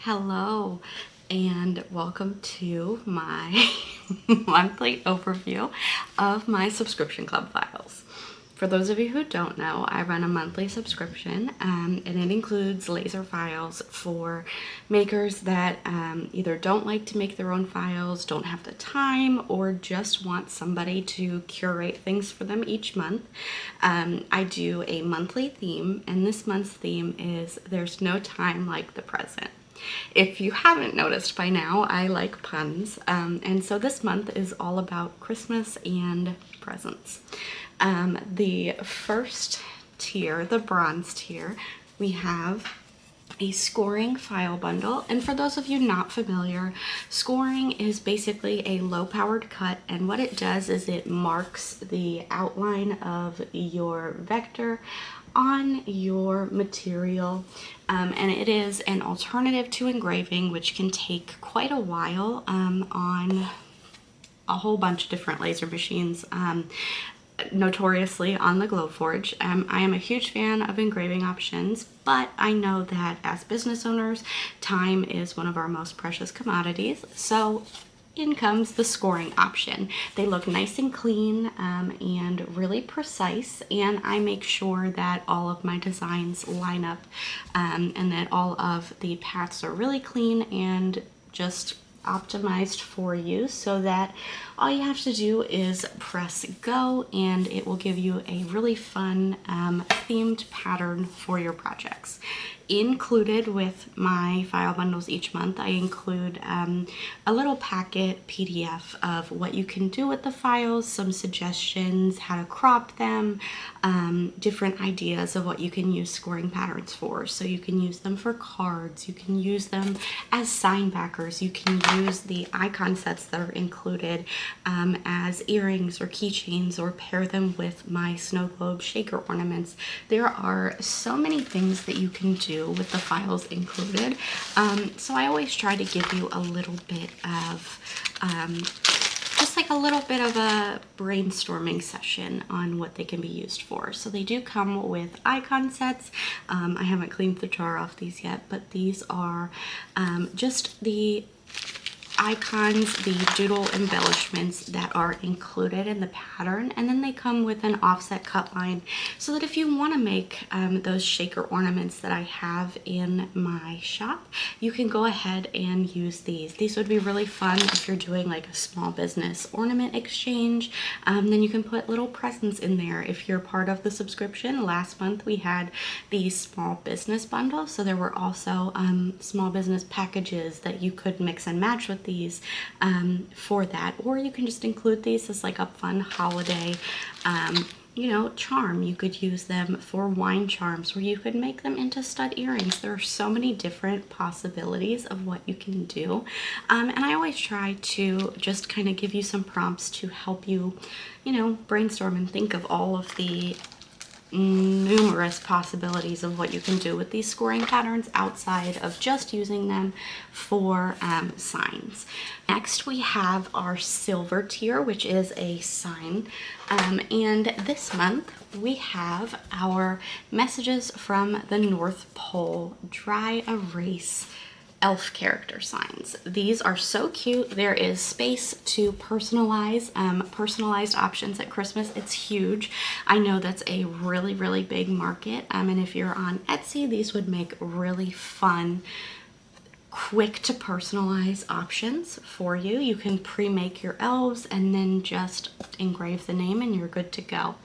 Hello and welcome to my monthly overview of my subscription club files. For those of you who don't know, I run a monthly subscription and it includes laser files for makers that either don't like to make their own files, don't have the time, or just want somebody to curate things for them each month. I do a monthly theme, and this month's theme is There's No Time Like the Present. If you haven't noticed by now, I like puns, and so this month is all about Christmas and presents. The first tier, the bronze tier, we have a scoring file bundle. And for those of you not familiar, scoring is basically a low-powered cut, and what it does is it marks the outline of your vector on your material, and it is an alternative to engraving, which can take quite a while on a whole bunch of different laser machines. Notoriously on the Glowforge. I am a huge fan of engraving options, but I know that as business owners, time is one of our most precious commodities. So in comes the scoring option. They look nice and clean and really precise, and I make sure that all of my designs line up and that all of the paths are really clean and just optimized for you, so that all you have to do is press go and it will give you a really fun themed pattern for your projects. Included with my file bundles each month, I include a little packet PDF of what you can do with the files, some suggestions, how to crop them, different ideas of what you can use scoring patterns for. So you can use them for cards, you can use them as sign backers, you can use the icon sets that are included as earrings or keychains, or pair them with my snow globe shaker ornaments. There are so many things that you can do with the files included. So I always try to give you a little bit of just like a little bit of a brainstorming session on what they can be used for. So they do come with icon sets. I haven't cleaned the jar off these yet, but these are just the icons, the doodle embellishments that are included in the pattern, and then they come with an offset cut line so that if you want to make those shaker ornaments that I have in my shop, you can go ahead and use these. These would be really fun if you're doing like a small business ornament exchange. Then you can put little presents in there. If you're part of the subscription, last month we had the small business bundle, so there were also small business packages that you could mix and match with these for that, or you can just include these as like a fun holiday charm. You could use them for wine charms, or you could make them into stud earrings. There are so many different possibilities of what you can do, and I always try to just kind of give you some prompts to help you brainstorm and think of all of the numerous possibilities of what you can do with these scoring patterns outside of just using them for signs. Next, we have our silver tier, which is a sign, and this month we have our Messages from the North Pole dry erase elf character signs. These are so cute. There is space to personalize, personalized options at Christmas. It's huge. I know that's a really, really big market. And if you're on Etsy, these would make really fun, quick to personalize options for you. You can pre-make your elves and then just engrave the name and you're good to go.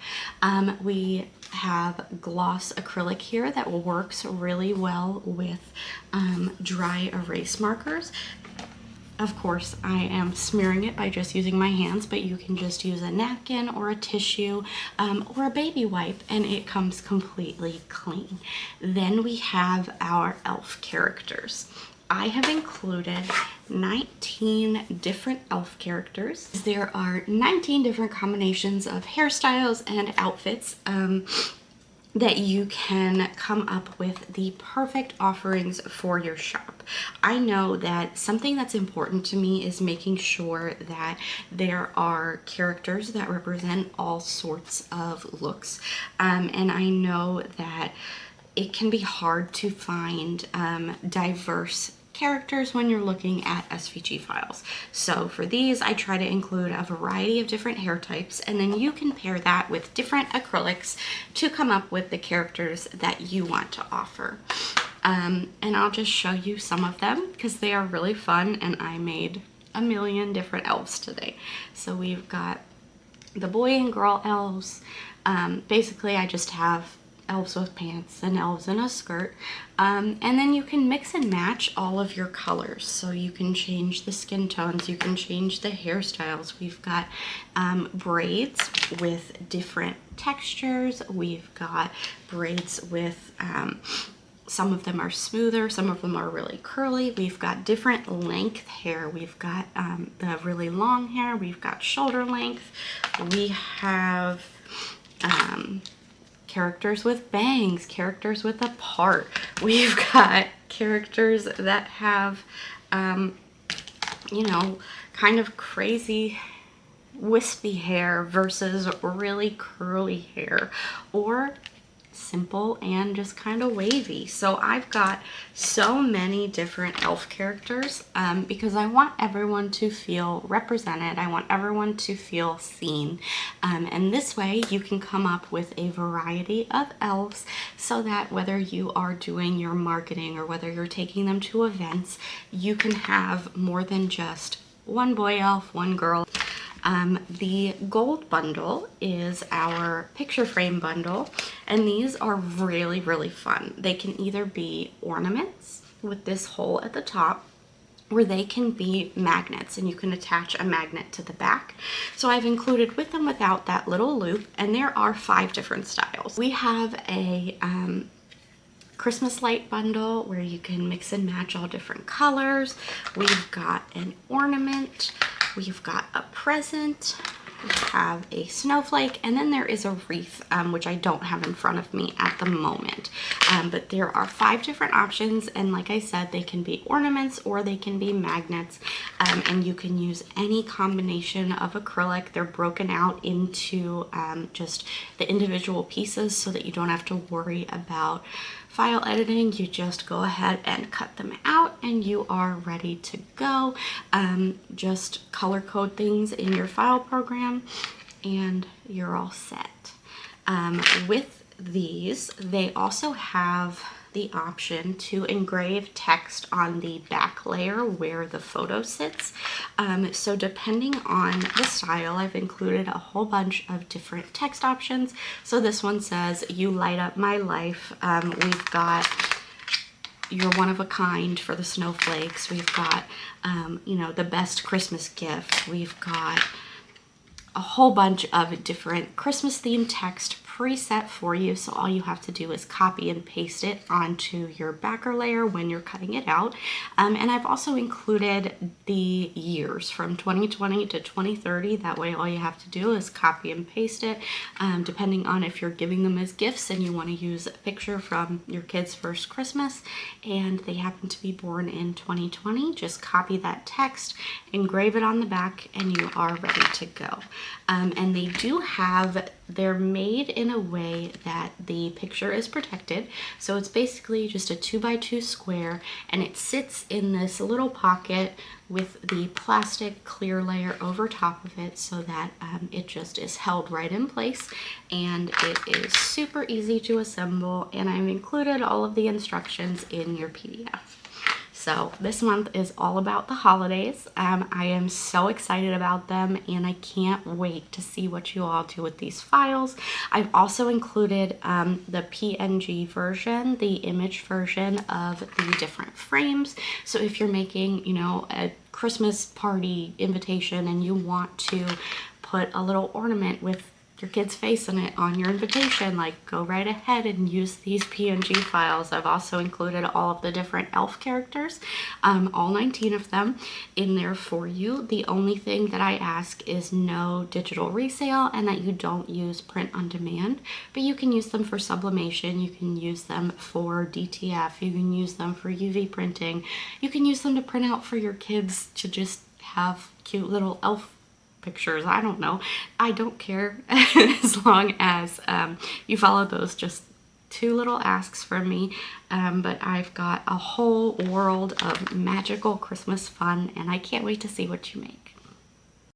We have gloss acrylic here that works really well with dry erase markers. Of course, I am smearing it by just using my hands, but you can just use a napkin or a tissue or a baby wipe and it comes completely clean. Then we have our elf characters. I have included 19 different elf characters. There are 19 different combinations of hairstyles and outfits that you can come up with the perfect offerings for your shop. I know that something that's important to me is making sure that there are characters that represent all sorts of looks. And I know that it can be hard to find diverse characters when you're looking at SVG files. So for these, I try to include a variety of different hair types, and then you can pair that with different acrylics to come up with the characters that you want to offer. And I'll just show you some of them because they are really fun, and I made a million different elves today. So we've got the boy and girl elves. Basically, I just have elves with pants and elves in a skirt, and then you can mix and match all of your colors, so you can change the skin tones, you can change the hairstyles. We've got braids with different textures. We've got braids with some of them are smoother, some of them are really curly. We've got different length hair. We've got the really long hair. We've got shoulder length. We have characters with bangs, characters with a part. We've got characters that have, you know, kind of crazy wispy hair versus really curly hair, or simple and just kind of wavy. So I've got so many different elf characters because I want everyone to feel represented. I want everyone to feel seen. And this way you can come up with a variety of elves so that whether you are doing your marketing or whether you're taking them to events, you can have more than just one boy elf, one girl. The gold bundle is our picture frame bundle, and these are really, really fun. They can either be ornaments with this hole at the top, or they can be magnets, and you can attach a magnet to the back. So I've included with and without that little loop, and there are 5 different styles. We have a Christmas light bundle where you can mix and match all different colors. We've got an ornament. We've got a present. We have a snowflake, and then there is a wreath, which I don't have in front of me at the moment. But there are 5 different options, and like I said, they can be ornaments or they can be magnets, and you can use any combination of acrylic. They're broken out into just the individual pieces so that you don't have to worry about file editing. You just go ahead and cut them out and you are ready to go. Just color code things in your file program and you're all set. With these, they also have the option to engrave text on the back layer where the photo sits. So depending on the style, I've included a whole bunch of different text options. So this one says, "You light up my life." We've got "You're one of a kind" for the snowflakes. We've got, you know, "The best Christmas gift." We've got a whole bunch of different Christmas themed text preset for you, so all you have to do is copy and paste it onto your backer layer when you're cutting it out. And I've also included the years from 2020 to 2030. That way all you have to do is copy and paste it, depending on if you're giving them as gifts and you want to use a picture from your kid's first Christmas and they happen to be born in 2020. Just copy that text, engrave it on the back, and you are ready to go. And they do have, they're made in a way that the picture is protected. So it's basically just a 2x2 square, and it sits in this little pocket with the plastic clear layer over top of it so that it just is held right in place, and it is super easy to assemble, and I've included all of the instructions in your PDF. So this month is all about the holidays. I am so excited about them, and I can't wait to see what you all do with these files. I've also included the PNG version, the image version of the different frames. So if you're making, you know, a Christmas party invitation and you want to put a little ornament with your kid's face in it on your invitation, like, go right ahead and use these PNG files. I've also included all of the different elf characters, all 19 of them in there for you. The only thing that I ask is no digital resale and that you don't use print on demand, but you can use them for sublimation, you can use them for DTF, you can use them for UV printing, you can use them to print out for your kids to just have cute little elf pictures. I don't know. I don't care as long as you follow those just two little asks from me, but I've got a whole world of magical Christmas fun, and I can't wait to see what you make.